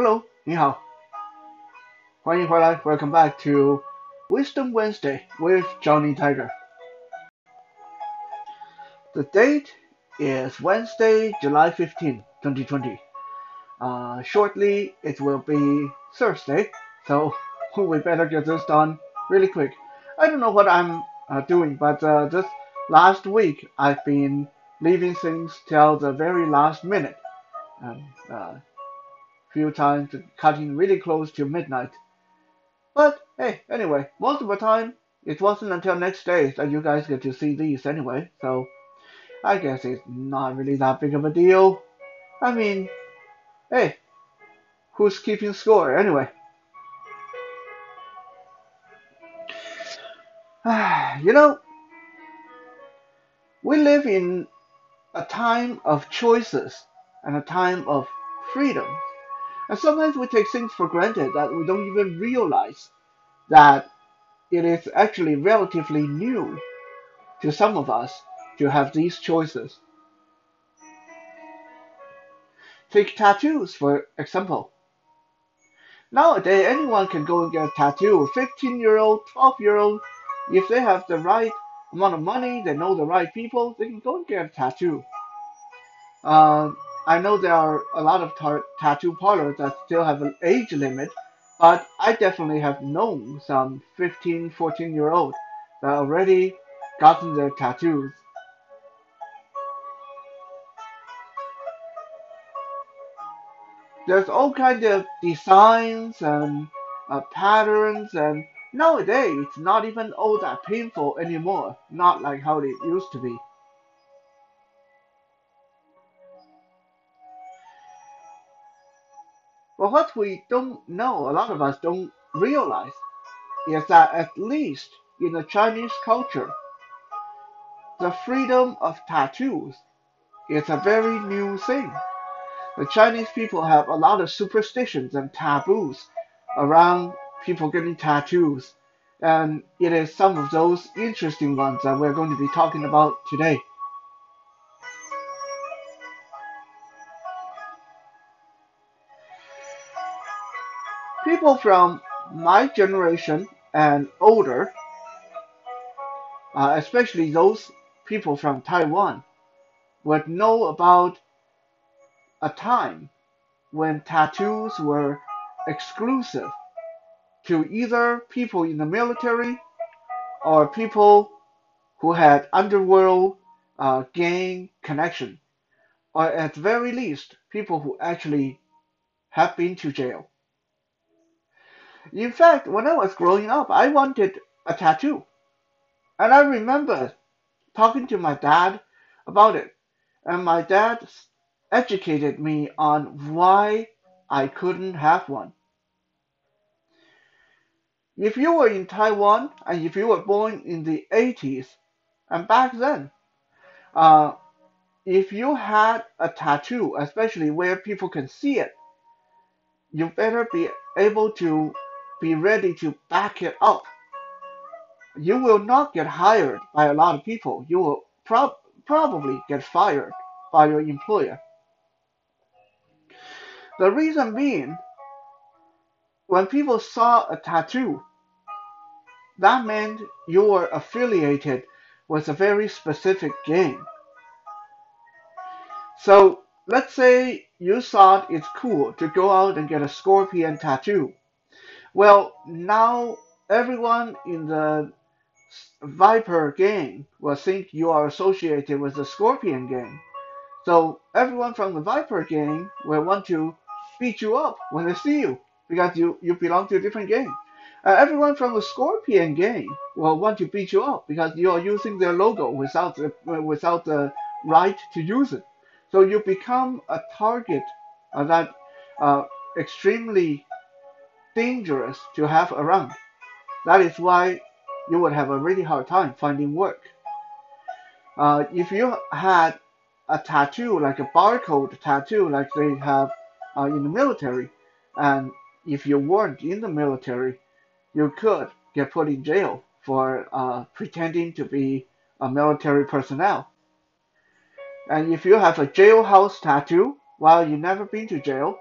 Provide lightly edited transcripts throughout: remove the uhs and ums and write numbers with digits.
Hello，你好，欢迎回来，Welcome back to Wisdom Wednesday with Johnny Tiger. The date is Wednesday, July 15th, 2020. Shortly, it will be Thursday, so we better get this done really quick. I don't know what I'm doing, but this last week I've been leaving things till the very last minute, and few times cutting really close to midnight. But hey, anyway, most of the time, it wasn't until next day that you guys get to see these anyway, so I guess it's not really that big of a deal. I mean, hey, who's keeping score anyway? You know, we live in a time of choices and a time of freedom. And sometimes we take things for granted that we don't even realize that it is actually relatively new to some of us to have these choices. Take tattoos, for example. Nowadays, anyone can go and get a tattoo. 15-year-old, 12-year-old, if they have the right amount of money, they know the right people, they can go and get a tattoo. Uh, I know there are a lot of tattoo parlors that still have an age limit, but I definitely have known some 15, 14-year-old that already gotten their tattoos. There's all kind of designs and patterns, and nowadays it's not even all that painful anymore, not like how it used to be. But what we don't know, a lot of us don't realize, is that at least in the Chinese culture, the freedom of tattoos is a very new thing. The Chinese people have a lot of superstitions and taboos around people getting tattoos, and it is some of those interesting ones that we're going to be talking about today. People from my generation and older, especially those people from Taiwan, would know about a time when tattoos were exclusive to either people in the military or people who had underworld gang connection, or at very least, people who actually have been to jail. In fact, when I was growing up, I wanted a tattoo, and I remember talking to my dad about it, and my dad educated me on why I couldn't have one. If you were in Taiwan and if you were born in the 80s, and back then, uh, if you had a tattoo, especially where people can see it, you better be able to be ready to back it up. You will not get hired by a lot of people. You will probably get fired by your employer. The reason being, when people saw a tattoo, that meant you were affiliated with a very specific gang. So let's say you thought it's cool to go out and get a scorpion tattoo. Well, now everyone in the Viper gang will think you are associated with the Scorpion gang. So everyone from the Viper gang will want to beat you up when they see you because you belong to a different gang. Everyone from the Scorpion gang will want to beat you up because you are using their logo without the right to use it. So you become a target that uh, extremely dangerous to have around. That is why you would have a really hard time finding work. If you had a tattoo, like a barcode tattoo, like they have in the military, and if you weren't in the military, you could get put in jail for pretending to be a military personnel. And if you have a jailhouse tattoo, while you've never been to jail,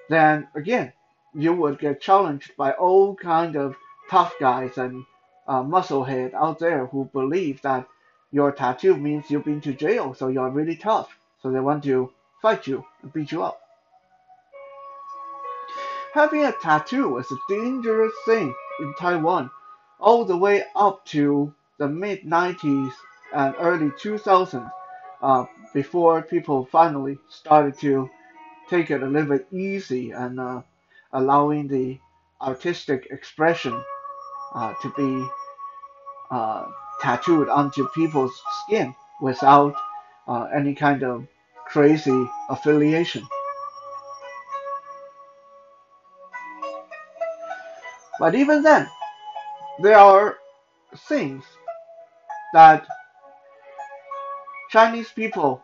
then again, you would get challenged by all kind of tough guys and musclehead out there who believe that your tattoo means you've been to jail, so you're really tough. So they want to fight you and beat you up. Having a tattoo was a dangerous thing in Taiwan all the way up to the mid 90s and early 2000s, before people finally started to take it a little bit easy and allowing the artistic expression to be uh, tattooed onto people's skin without any kind of crazy affiliation. But even then, there are things that Chinese people,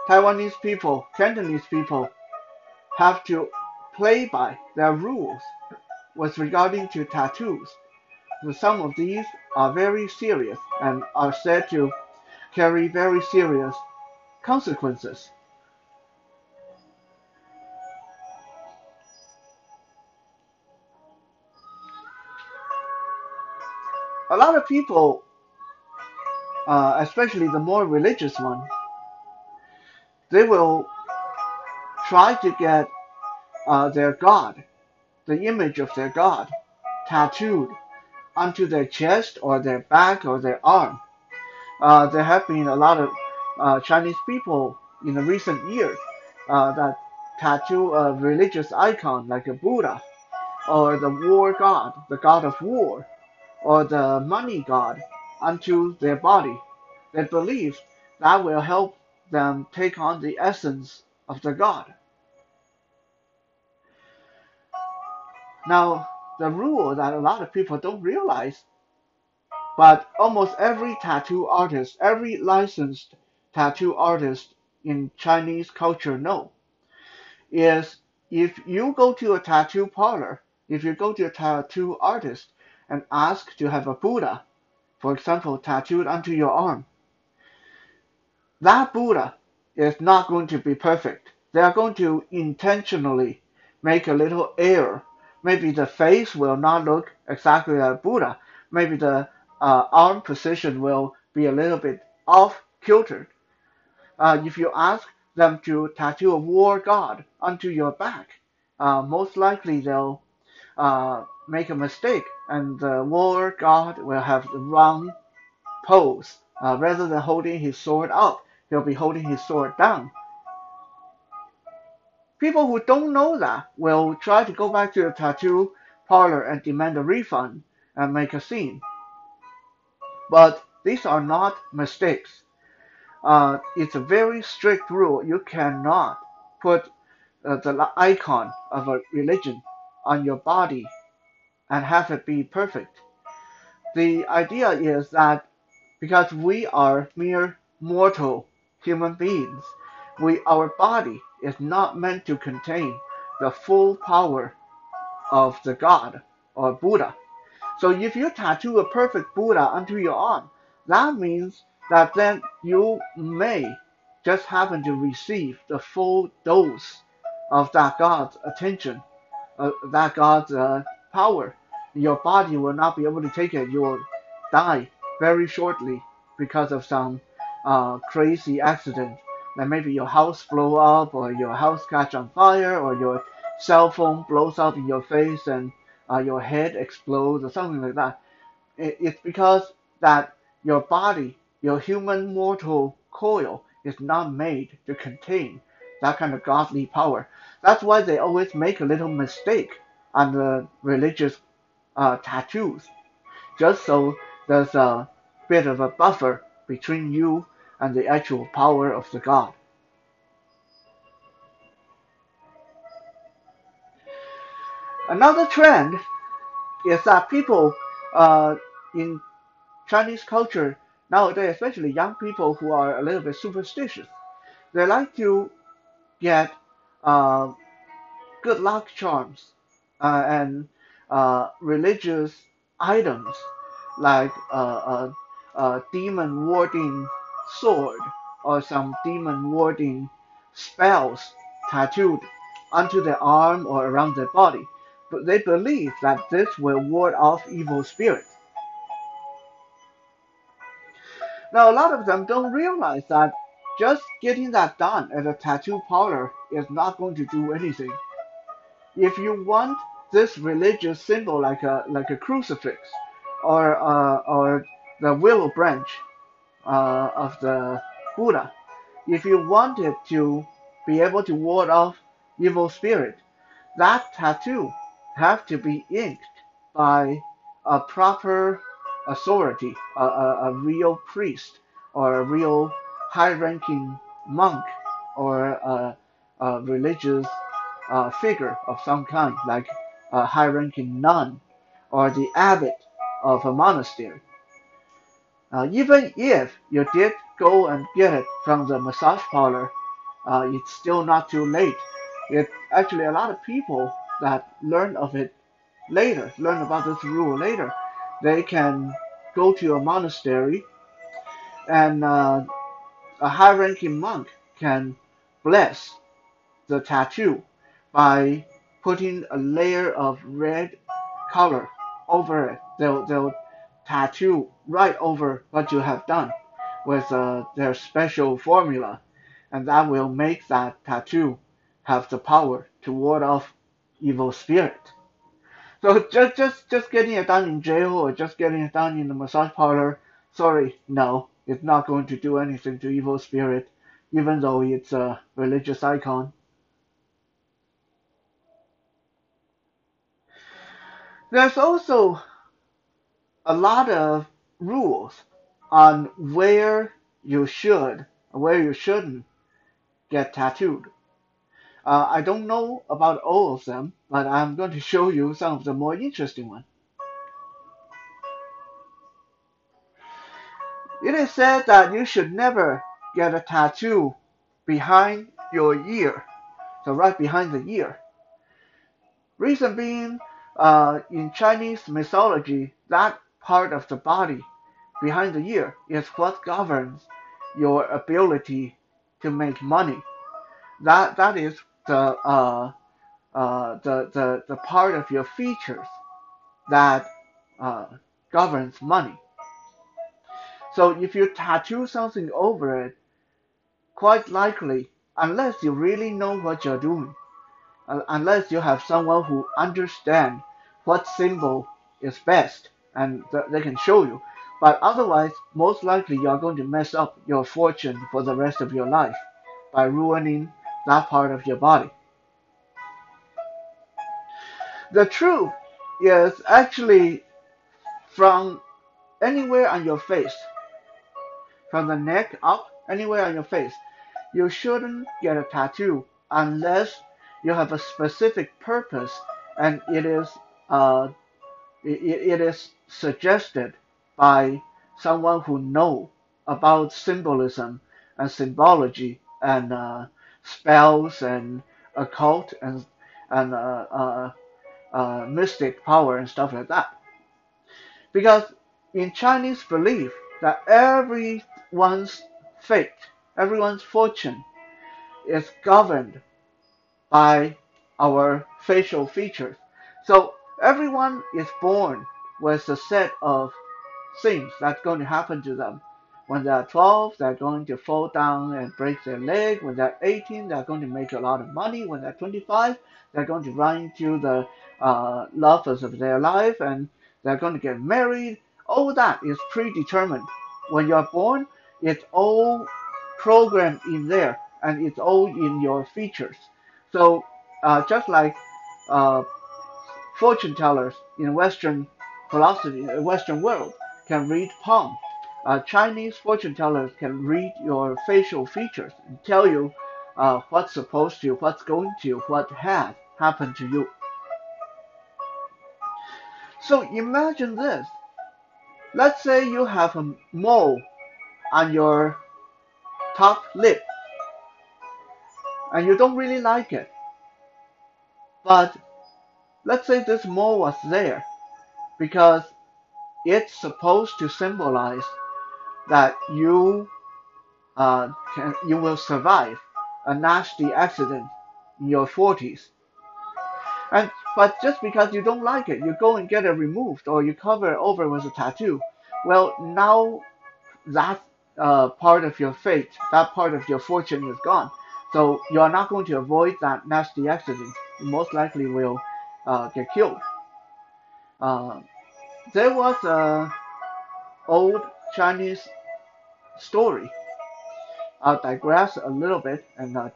Taiwanese people, Cantonese people have to play by their rules with regarding to tattoos. So some of these are very serious and are said to carry very serious consequences. A lot of people, especially the more religious ones, they will try to get their god, the image of their god, tattooed onto their chest or their back or their arm. There have been a lot of Chinese people in the recent years that tattoo a religious icon like a Buddha or the war god, the god of war, or the money god onto their body. They believe that will help them take on the essence of the god. Now, the rule that a lot of people don't realize, but almost every tattoo artist, every licensed tattoo artist in Chinese culture know, is if you go to a tattoo parlor, if you go to a tattoo artist and ask to have a Buddha, for example, tattooed onto your arm, that Buddha is not going to be perfect. They are going to intentionally make a little error. Maybe the face will not look exactly like Buddha. Maybe the arm position will be a little bit off kiltered. If you ask them to tattoo a war god onto your back, most likely they'll make a mistake, and the war god will have the wrong pose. Rather than holding his sword up, he'll be holding his sword down. People who don't know that will try to go back to the tattoo parlor and demand a refund and make a scene. But these are not mistakes. It's a very strict rule. You cannot put the icon of a religion on your body and have it be perfect. The idea is that because we are mere mortal human beings, our body is not meant to contain the full power of the God or Buddha. So if you tattoo a perfect Buddha onto your arm, that means that then you may just happen to receive the full dose of that God's attention, that God's power. Your body will not be able to take it. You will die very shortly because of some crazy accident. Like maybe your house blow up, or your house catch on fire, or your cell phone blows up in your face and your head explodes, or something like that. It's because that your body, your human mortal coil, is not made to contain that kind of godly power. That's why they always make a little mistake on the religious tattoos, just so there's a bit of a buffer between you and the actual power of the god. Another trend is that people in Chinese culture nowadays, especially young people who are a little bit superstitious, they like to get uh, good luck charms and religious items like a demon warding sword or some demon warding spells tattooed onto their arm or around their body. But they believe that this will ward off evil spirits. Now, a lot of them don't realize that just getting that done at a tattoo parlor is not going to do anything. If you want this religious symbol like a crucifix or the willow branch of the Buddha, if you want it to be able to ward off evil spirit, that tattoo have to be inked by a proper authority, a real priest or a real high-ranking monk or a religious figure of some kind, like a high-ranking nun or the abbot of a monastery. Even if you did go and get it from the massage parlor, it's still not too late. It actually a lot of people that learn about this rule later, they can go to a monastery and a high-ranking monk can bless the tattoo by putting a layer of red color over it. They'll tattoo right over what you have done with their special formula, and that will make that tattoo have the power to ward off evil spirit. So just getting it done in jail or just getting it done in the massage parlor, sorry, no, it's not going to do anything to evil spirit, even though it's a religious icon. There's also a lot of rules on where you shouldn't get tattooed. I don't know about all of them, but I'm going to show you some of the more interesting ones. It is said that you should never get a tattoo behind your ear, so right behind the ear. Reason being, in Chinese mythology, that part of the body behind the ear is what governs your ability to make money. That is the part of your features that uh, governs money. So if you tattoo something over it, quite likely, unless you really know what you're doing, unless you have someone who understands what symbol is best and they can show you. But otherwise, most likely you are going to mess up your fortune for the rest of your life by ruining that part of your body. The truth is actually from anywhere on your face, from the neck up, anywhere on your face. You shouldn't get a tattoo unless you have a specific purpose and uh, it is suggested by someone who know about symbolism and symbology and spells and occult and mystic power and stuff like that. Because in Chinese belief that everyone's fate, everyone's fortune is governed by our facial features. So everyone is born with a set of things that's going to happen to them. When they're 12, they're going to fall down and break their leg. When they're 18, they're going to make a lot of money. When they're 25, they're going to run into the lovers of their life and they're going to get married. All that is predetermined. When you're born, it's all programmed in there and it's all in your features. So just like uh, fortune tellers in Western philosophy, Western world can read palm. Chinese fortune tellers can read your facial features and tell you what's supposed to, what's going to, what has happened to you. So imagine this. Let's say you have a mole on your top lip and you don't really like it. But let's say this mole was there because it's supposed to symbolize that you will survive a nasty accident in your 40s. And but just because you don't like it, you go and get it removed or you cover it over with a tattoo. Well, now that part of your fate, that part of your fortune is gone. So you are not going to avoid that nasty accident. You most likely will get killed. Uh, there was a old Chinese story. I'll digress a little bit and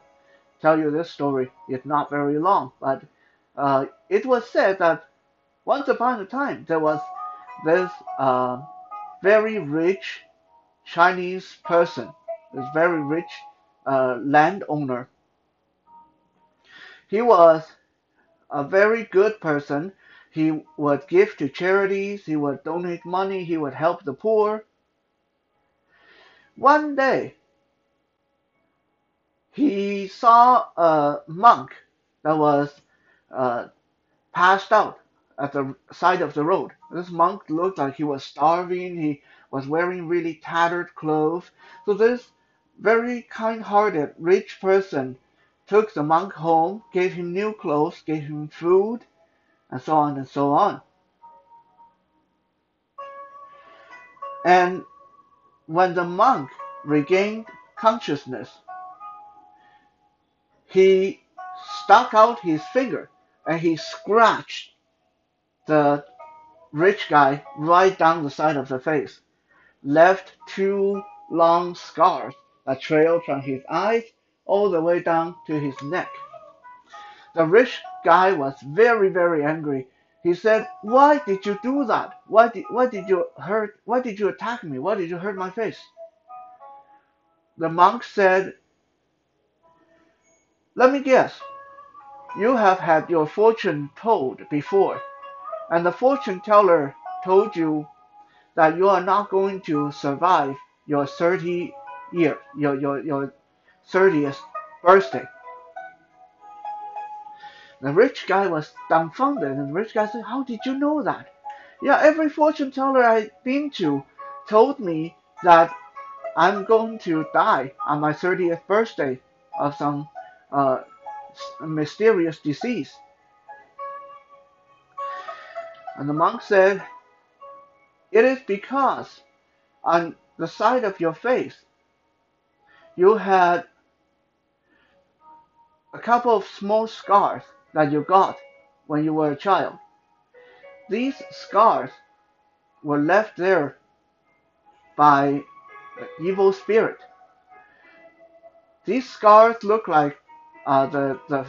tell you this story. It's not very long, but it was said that once upon a time there was this very rich Chinese person, this very rich landowner. He was a very good person. He would give to charities, he would donate money, he would help the poor. One day, he saw a monk that was uh, passed out at the side of the road. This monk looked like he was starving. He was wearing really tattered clothes. So this very kind-hearted rich person took the monk home, gave him new clothes, gave him food, and so on and so on. And when the monk regained consciousness, he stuck out his finger and he scratched the rich guy right down the side of the face, left two long scars that trailed from his eyes all the way down to his neck. The rich guy was very, very angry. He said, "Why did you do that? Why did you attack me? Why did you hurt my face?" The monk said, "Let me guess. You have had your fortune told before, and the fortune teller told you that you are not going to survive your 30th birthday." The rich guy was dumbfounded, and the rich guy said, "How did you know that?" "Yeah, every fortune teller I've been to told me that I'm going to die on my 30th birthday of some uh, mysterious disease." And the monk said, "It is because on the side of your face you had a couple of small scars that you got when you were a child. These scars were left there by the evil spirit. These scars look like the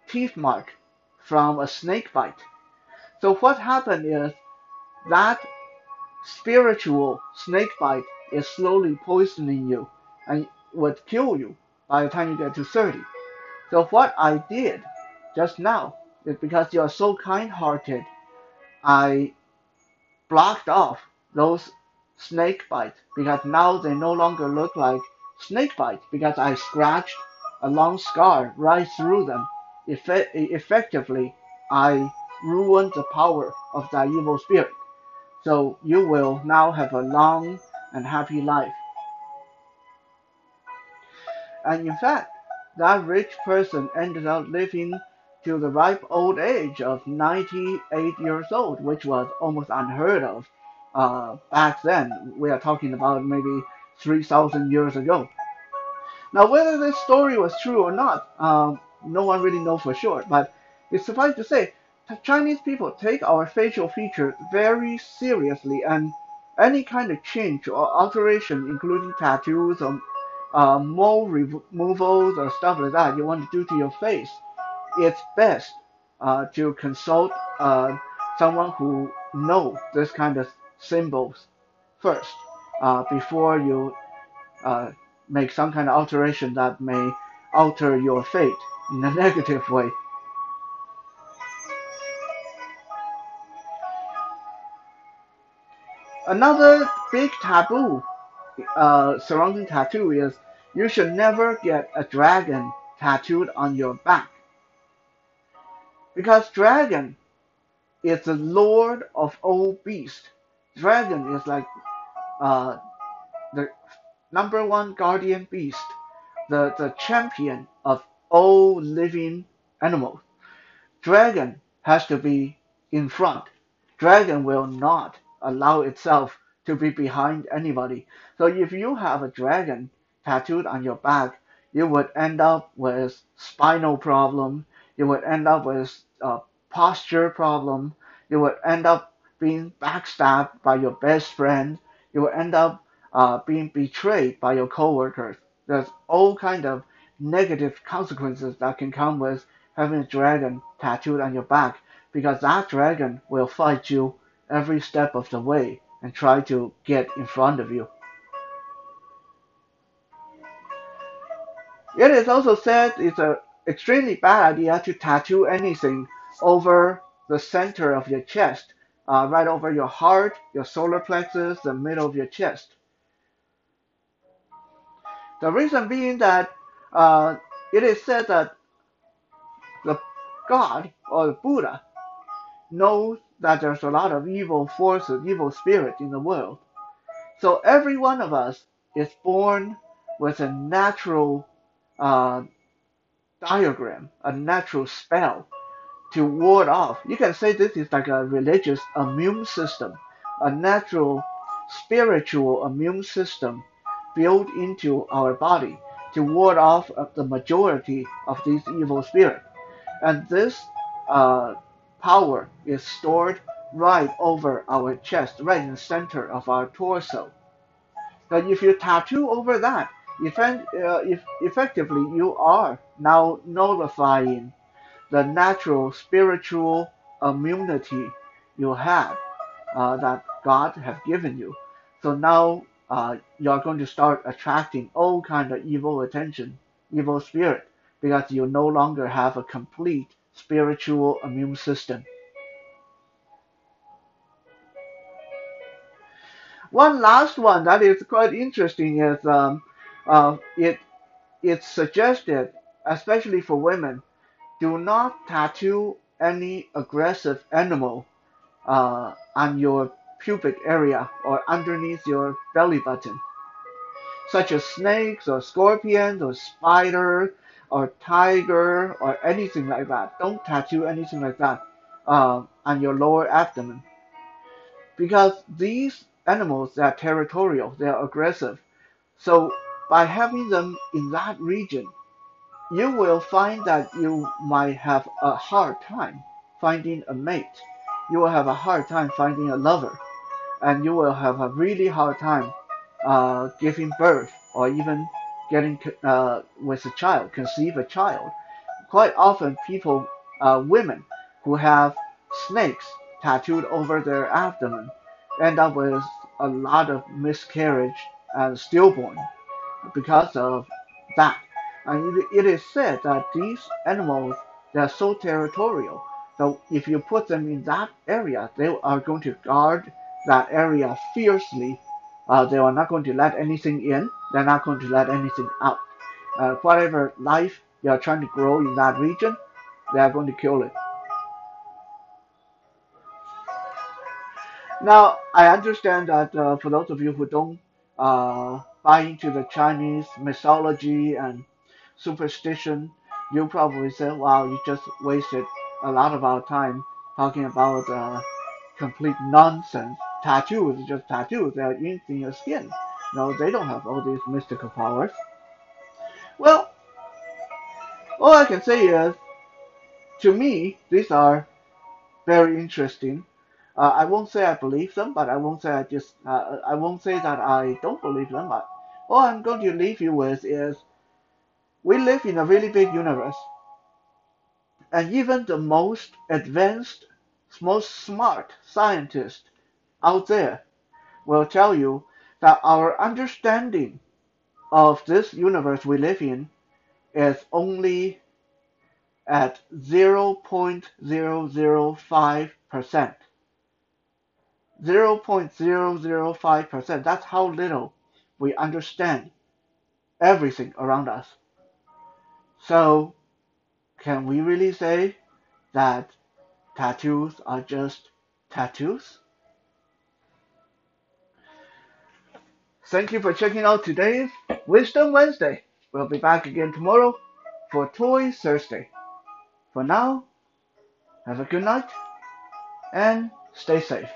teeth mark from a snake bite. So what happened is that spiritual snake bite is slowly poisoning you and would kill you by the time you get to 30. So what I did just now is because you are so kind-hearted, I blocked off those snake bites because now they no longer look like snake bites because I scratched a long scar right through them. Effectively, I ruined the power of that evil spirit. So you will now have a long and happy life." And in fact, that rich person ended up living to the ripe old age of 98 years old, which was almost unheard of back then. We are talking about maybe 3,000 years ago. Now, whether this story was true or not, no one really knows for sure. But it's suffice to say, Chinese people take our facial features very seriously, and any kind of change or alteration, including tattoos or mole removals or stuff like that you want to do to your face, it's best to consult someone who knows this kind of symbols first before you uh, make some kind of alteration that may alter your fate in a negative way. Another big taboo surrounding tattoo is you should never get a dragon tattooed on your back because dragon is the lord of all beasts. Dragon is like uh, the number one guardian beast, the champion of all living animals. Dragon has to be in front. Dragon will not allow itself to be behind anybody. So if you have a dragon tattooed on your back, you would end up with spinal problem. You would end up with posture problem. You would end up being backstabbed by your best friend. You will end up being betrayed by your coworkers. There's all kind of negative consequences that can come with having a dragon tattooed on your back because that dragon will fight you every step of the way and try to get in front of you. It is also said it's an extremely bad idea to tattoo anything over the center of your chest, right over your heart, your solar plexus, the middle of your chest. The reason being that it is said that the God or the Buddha knows that there's a lot of evil forces, evil spirits in the world. So every one of us is born with a natural uh, diagram, a natural spell to ward off. You can say this is like a religious immune system, a natural spiritual immune system built into our body to ward off the majority of these evil spirits. And this uh, power is stored right over our chest, right in the center of our torso. But if you tattoo over that, if effectively you are now nullifying the natural spiritual immunity you have that God has given you. So now you're going to start attracting all kind of evil attention, evil spirit, because you no longer have a complete spiritual immune system. One last one that is quite interesting is it's suggested, especially for women, do not tattoo any aggressive animal on your pubic area or underneath your belly button, such as snakes or scorpions or spider or tiger or anything like that. Don't tattoo anything like that on your lower abdomen because these animals are territorial, they are aggressive. So by having them in that region, you will find that you might have a hard time finding a mate. You will have a hard time finding a lover, and you will have a really hard time giving birth or even getting with a child, conceive a child. Quite often, women who have snakes tattooed over their abdomen end up with a lot of miscarriage and stillborn because of that. And it is said that these animals, they are so territorial. So if you put them in that area, they are going to guard that area fiercely. They are not going to let anything in. They're not going to let anything out. Whatever life they are trying to grow in that region, they are going to kill it. Now, I understand that for those of you who don't buy into the Chinese mythology and superstition, you probably say, wow, you just wasted a lot of our time talking about complete nonsense. Tattoos, just tattoos, they're in your skin. No, they don't have all these mystical powers. Well, all I can say is, to me, these are very interesting. I won't say I believe them, but I won't say that I don't believe them. But all I'm going to leave you with is we live in a really big universe, and even the most advanced, most smart scientist out there will tell you that our understanding of this universe we live in is only at 0.005%. 0.005%. That's how little we understand everything around us. So, can we really say that tattoos are just tattoos? Thank you for checking out today's Wisdom Wednesday. We'll be back again tomorrow. for Toy Thursday. For now, have a good night and stay safe.